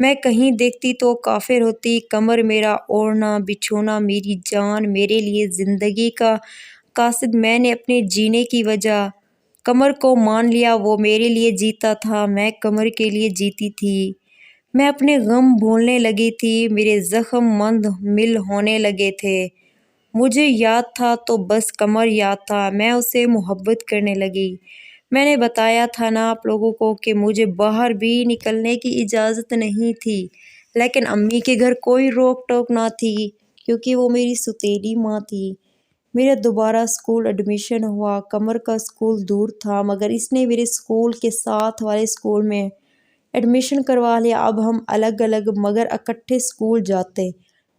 میں کہیں دیکھتی تو کافر ہوتی، کمر میرا اوڑھنا بچھونا میری جان، میرے لیے زندگی کا قاصد، میں نے اپنے جینے کی وجہ کمر کو مان لیا، وہ میرے لیے جیتا تھا، میں کمر کے لیے جیتی تھی۔ میں اپنے غم بھولنے لگی تھی، میرے زخم مند مل ہونے لگے تھے، مجھے یاد تھا تو بس قمر یاد تھا، میں اسے محبت کرنے لگی۔ میں نے بتایا تھا نا آپ لوگوں کو کہ مجھے باہر بھی نکلنے کی اجازت نہیں تھی، لیکن امی کے گھر کوئی روک ٹوک نہ تھی کیونکہ وہ میری سوتیلی ماں تھی۔ میرا دوبارہ اسکول ایڈمیشن ہوا، قمر کا اسکول دور تھا مگر اس نے میرے اسکول کے ساتھ والے اسکول میں ایڈمیشن کروا لیا۔ اب ہم الگ الگ مگر اکٹھے اسکول جاتے،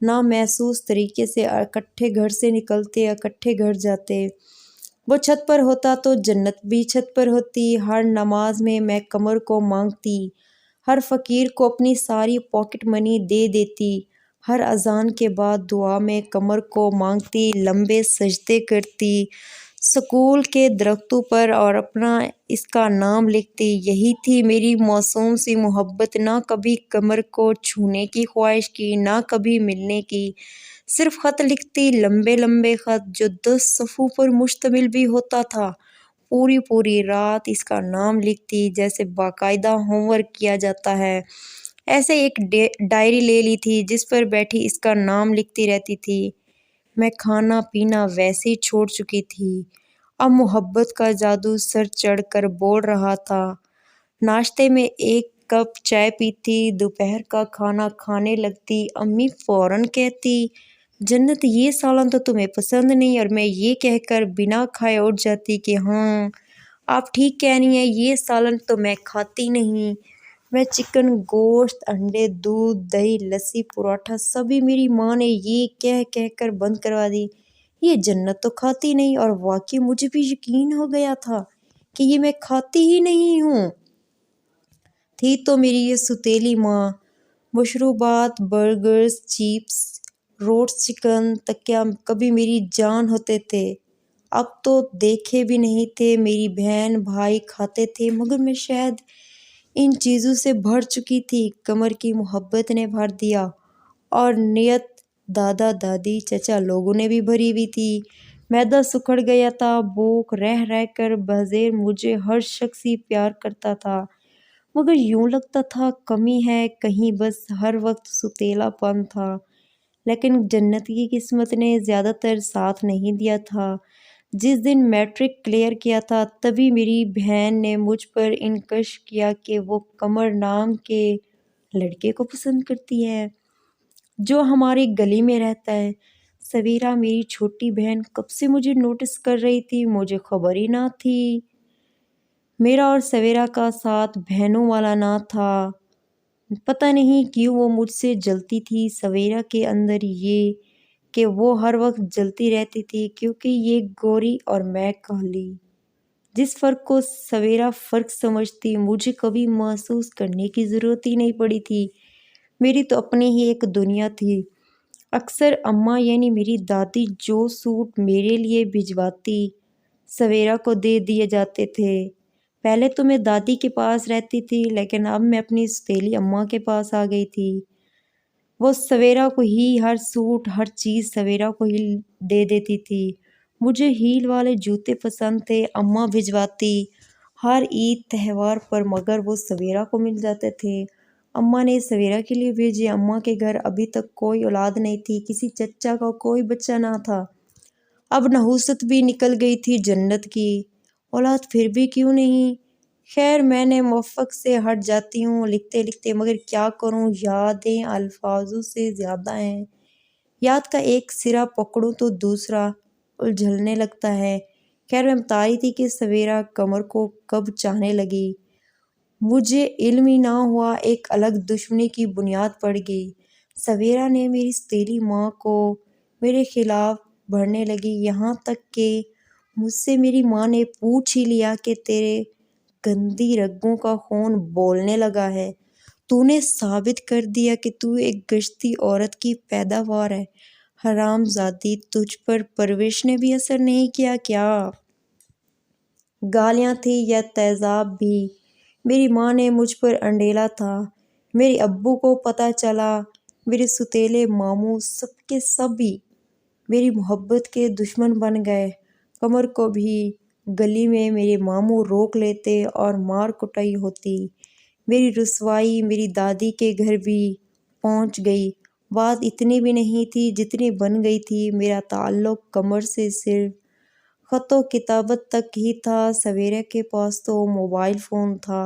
نہ محسوس طریقے سے اکٹھے گھر سے نکلتے، اکٹھے گھر جاتے۔ وہ چھت پر ہوتا تو جنت بھی چھت پر ہوتی، ہر نماز میں میں قمر کو مانگتی، ہر فقیر کو اپنی ساری پاکٹ منی دے دیتی، ہر اذان کے بعد دعا میں قمر کو مانگتی، لمبے سجدے کرتی، سکول کے درختوں پر اور اپنا اس کا نام لکھتی۔ یہی تھی میری معصوم سی محبت، نہ کبھی قمر کو چھونے کی خواہش کی، نہ کبھی ملنے کی، صرف خط لکھتی، لمبے لمبے خط جو 10 صفحوں پر مشتمل بھی ہوتا تھا، پوری پوری رات اس کا نام لکھتی جیسے باقاعدہ ہوم ورک کیا جاتا ہے، ایسے ایک ڈائری لے لی تھی جس پر بیٹھی اس کا نام لکھتی رہتی تھی۔ میں کھانا پینا ویسے ہی چھوڑ چکی تھی، اب محبت کا جادو سر چڑھ کر بول رہا تھا۔ ناشتے میں 1 کپ چائے پیتی، دوپہر کا کھانا کھانے لگتی، امی فوراً کہتی، جنت یہ سالن تو تمہیں پسند نہیں، اور میں یہ کہہ کر بنا کھائے اٹھ جاتی کہ ہاں آپ ٹھیک کہہ رہی ہیں، یہ سالن تو میں کھاتی نہیں۔ میں چکن، گوشت، انڈے، دودھ، دہی، لسی، پراٹھا سبھی میری ماں نے یہ کہہ کر بند کروا دی، یہ جنت تو کھاتی نہیں، اور واقعی مجھے بھی یقین ہو گیا تھا کہ یہ میں کھاتی ہی نہیں ہوں۔ تھی تو میری یہ سوتیلی ماں، مشروبات، برگرز، چپس، روسٹ چکن تک کیا کبھی میری جان ہوتے تھے، اب تو دیکھے بھی نہیں تھے، میری بہن بھائی کھاتے تھے مگر میں شاید ان چیزوں سے بھر چکی تھی، قمر کی محبت نے بھر دیا، اور نیت دادا دادی چچا لوگوں نے بھی بھری ہوئی تھی۔ معدہ سکڑ گیا تھا، بھوک رہ رہ کر بظاہر مجھے ہر شخص ہی پیار کرتا تھا مگر یوں لگتا تھا کمی ہے کہیں، بس ہر وقت سوتیلا پن تھا۔ لیکن جنت کی قسمت نے زیادہ تر ساتھ نہیں دیا تھا۔ جس دن میٹرک کلیئر کیا تھا تبھی میری بہن نے مجھ پر انکش کیا کہ وہ قمر نام کے لڑکے کو پسند کرتی ہے جو ہماری گلی میں رہتا ہے۔ سویرا میری چھوٹی بہن کب سے مجھے نوٹس کر رہی تھی، مجھے خبر ہی نہ تھی۔ میرا اور سویرا کا ساتھ بہنوں والا نہ تھا، پتہ نہیں کیوں وہ مجھ سے جلتی تھی۔ سویرا کے اندر یہ کہ وہ ہر وقت جلتی رہتی تھی کیونکہ یہ گوری اور میں کالی، جس فرق کو سویرا فرق سمجھتی، مجھے کبھی محسوس کرنے کی ضرورت ہی نہیں پڑی تھی، میری تو اپنی ہی ایک دنیا تھی۔ اکثر اماں یعنی میری دادی جو سوٹ میرے لیے بھجواتی سویرا کو دے دیے جاتے تھے۔ پہلے تو میں دادی کے پاس رہتی تھی لیکن اب میں اپنی سوتیلی اماں کے پاس آ گئی تھی، وہ سویرا کو ہی ہر سوٹ ہر چیز سویرا کو ہی دے دیتی تھی۔ مجھے ہیل والے جوتے پسند تھے، اماں بھجواتی ہر عید تہوار پر مگر وہ سویرا کو مل جاتے تھے، اماں نے سویرا کے لیے بھیجے۔ اماں کے گھر ابھی تک کوئی اولاد نہیں تھی، کسی چچا کا کوئی بچہ نہ تھا، اب نحوست بھی نکل گئی تھی جنت کی، اولاد پھر بھی کیوں نہیں۔ خیر میں نے موافق سے ہٹ جاتی ہوں لکھتے لکھتے، مگر کیا کروں، یادیں الفاظوں سے زیادہ ہیں، یاد کا ایک سرا پکڑوں تو دوسرا الجھنے لگتا ہے۔ خیر میں بتا رہی تھی کہ سویرا قمر کو کب چاہنے لگی، مجھے علم ہی نہ ہوا، ایک الگ دشمنی کی بنیاد پڑ گئی۔ سویرا نے میری سوتیلی ماں کو میرے خلاف بھڑنے لگی، یہاں تک کہ مجھ سے میری ماں نے پوچھ ہی لیا کہ تیرے گندی رگوں کا خون بولنے لگا ہے، تو نے ثابت کر دیا کہ تو ایک گشتی عورت کی پیداوار ہے، حرام زادی، تجھ پر پرورش نے بھی اثر نہیں کیا کیا؟ گالیاں تھی یا تیزاب بھی، میری ماں نے مجھ پر انڈیلا تھا، میرے ابو کو پتہ چلا، میرے ستیلے ماموں سب کے سب ہی میری محبت کے دشمن بن گئے۔ قمر کو بھی گلی میں میرے ماموں روک لیتے اور مار کٹائی ہوتی۔ میری رسوائی میری دادی کے گھر بھی پہنچ گئی۔ بات اتنی بھی نہیں تھی جتنی بن گئی تھی۔ میرا تعلق قمر سے صرف خط و کتابت تک ہی تھا۔ سویرا کے پاس تو موبائل فون تھا،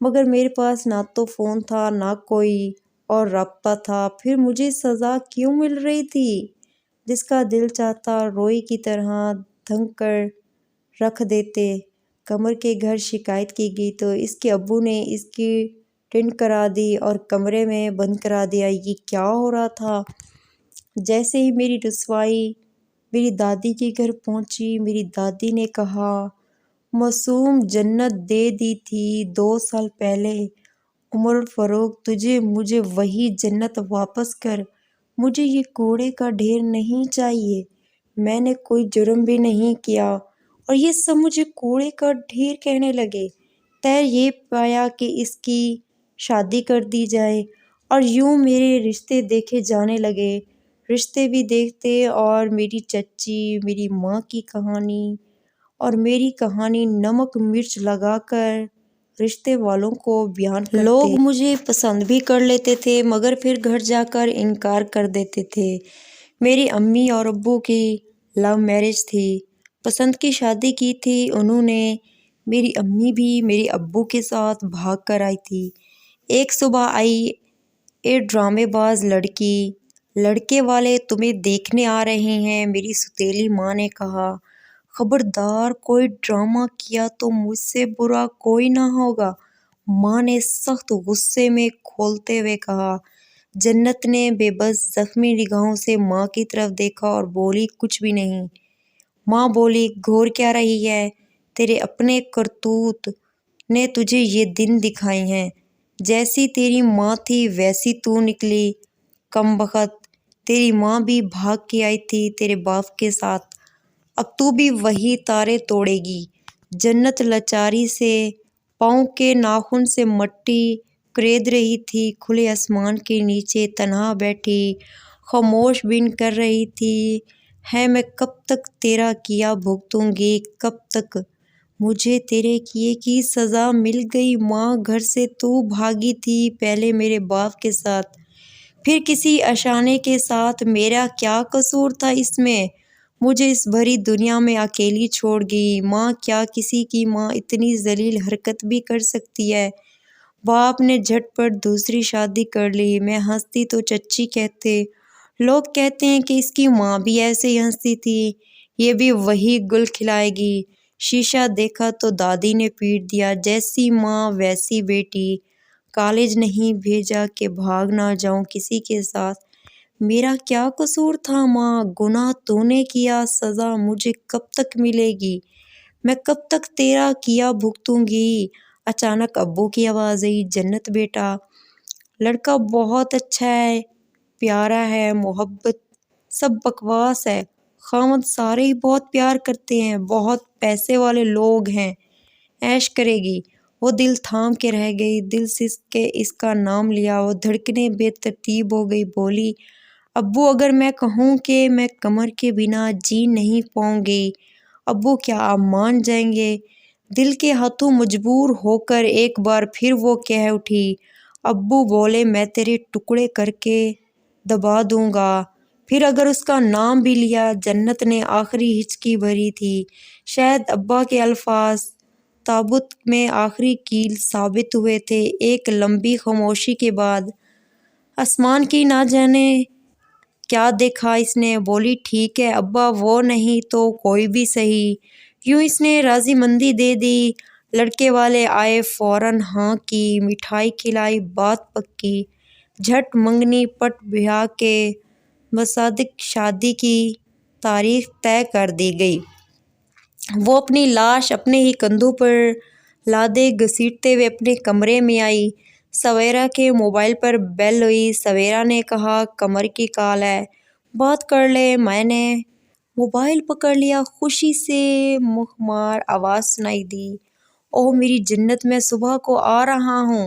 مگر میرے پاس نہ تو فون تھا نہ کوئی اور رابطہ تھا۔ پھر مجھے سزا کیوں مل رہی تھی؟ جس کا دل چاہتا روئی کی طرح دھن کر رکھ دیتے۔ قمر کے گھر شکایت کی گئی تو اس کے ابو نے اس کی ٹنڈ کرا دی اور کمرے میں بند کرا دیا۔ یہ کیا ہو رہا تھا؟ جیسے ہی میری رسوائی میری دادی کے گھر پہنچی، میری دادی نے کہا، معصوم جنت دے دی تھی 2 سال پہلے۔ عمر الفاروق، تجھے مجھے وہی جنت واپس کر۔ مجھے یہ کوڑے کا ڈھیر نہیں چاہیے۔ میں نے کوئی جرم بھی نہیں کیا اور یہ سب مجھے کوڑے کا ڈھیر کہنے لگے۔ طے یہ پایا کہ اس کی شادی کر دی جائے اور یوں میرے رشتے دیکھے جانے لگے۔ رشتے بھی دیکھتے اور میری چچی، میری ماں کی کہانی اور میری کہانی نمک مرچ لگا کر رشتے والوں کو بیان کرتے۔ لوگ مجھے پسند بھی کر لیتے تھے مگر پھر گھر جا کر انکار کر دیتے تھے۔ میری امی اور ابو کی لو میرج تھی، پسند کی شادی کی تھی انہوں نے۔ میری امی بھی میرے ابو کے ساتھ بھاگ کر آئی تھی۔ ایک صبح آئی، اے ڈرامے باز لڑکی، لڑکے والے تمہیں دیکھنے آ رہے ہیں۔ میری ستیلی ماں نے کہا، خبردار کوئی ڈرامہ کیا تو مجھ سے برا کوئی نہ ہوگا۔ ماں نے سخت غصے میں کھولتے ہوئے کہا۔ جنت نے بے بس زخمی نگاہوں سے ماں کی طرف دیکھا اور بولی، کچھ بھی نہیں۔ ماں بولی، گھور کیا رہی ہے؟ تیرے اپنے کرتوت نے تجھے یہ دن دکھائے ہیں۔ جیسی تیری ماں تھی ویسی تو نکلی، کمبخت۔ تیری ماں بھی بھاگ کے آئی تھی تیرے باپ کے ساتھ، اب تو بھی وہی تارے توڑے گی۔ جنت لاچاری سے پاؤں کے ناخن سے مٹی کرید رہی تھی، کھلے آسمان کے نیچے تنہا بیٹھی خاموش بن کر رہی تھی۔ ہے میں کب تک تیرا کیا بھگتوں گی، کب تک؟ مجھے تیرے کیے کی سزا مل گئی۔ ماں، گھر سے تو بھاگی تھی، پہلے میرے باپ کے ساتھ، پھر کسی اشانے کے ساتھ۔ میرا کیا قصور تھا اس میں؟ مجھے اس بھری دنیا میں اکیلی چھوڑ گئی۔ ماں، کیا کسی کی ماں اتنی ذلیل حرکت بھی کر سکتی ہے؟ باپ نے جھٹ پٹ دوسری شادی کر لی۔ میں ہنستی تو چچی کہتے، لوگ کہتے ہیں کہ اس کی ماں بھی ایسے ہی ہنستی تھی، یہ بھی وہی گل کھلائے گی۔ شیشہ دیکھا تو دادی نے پیٹ دیا، جیسی ماں ویسی بیٹی۔ کالج نہیں بھیجا کہ بھاگ نہ جاؤں کسی کے ساتھ۔ میرا کیا قصور تھا ماں؟ گناہ تو نے کیا، سزا مجھے کب تک ملے گی؟ میں کب تک تیرا کیا بھگتوں گی؟ اچانک ابو کی آواز آئی، جنت بیٹا، لڑکا بہت اچھا ہے، پیارا ہے، محبت سب بکواس ہے، خاوند سارے ہی بہت پیار کرتے ہیں، بہت پیسے والے لوگ ہیں، عیش کرے گی۔ وہ دل تھام کے رہ گئی، دل سسک کے اس کا نام لیا، وہ دھڑکنیں بے ترتیب ہو گئی، بولی، ابو اگر میں کہوں کہ میں قمر کے بنا جی نہیں پاؤں گی، ابو کیا آپ مان جائیں گے؟ دل کے ہاتھوں مجبور ہو کر ایک بار پھر وہ کہہ اٹھی۔ ابو بولے، میں تیرے ٹکڑے کر کے دبا دوں گا۔ پھر اگر اس کا نام بھی لیا۔ جنت نے آخری ہچکی بھری تھی، شاید ابا کے الفاظ تابوت میں آخری کیل ثابت ہوئے تھے۔ ایک لمبی خاموشی کے بعد آسمان کی نہ جانے کیا دیکھا اس نے، بولی، ٹھیک ہے ابا، وہ نہیں تو کوئی بھی صحیح۔ یوں اس نے راضی مندی دے دی۔ لڑکے والے آئے، فوراً ہاں کی، مٹھائی کھلائی، بات پکی، جھٹ منگنی پٹ بیاہ کے مصادق شادی کی تاریخ طے کر دی گئی۔ وہ اپنی لاش اپنے ہی کندھوں پر لادے گھسیٹتے ہوئے اپنے کمرے میں آئی۔ سویرا کے موبائل پر بیل ہوئی۔ سویرا نے کہا، قمر کی کال ہے، بات کر لے۔ میں نے موبائل پکڑ لیا، خوشی سے مخمار آواز سنائی دی، اوہ میری جنت، میں صبح کو آ رہا ہوں۔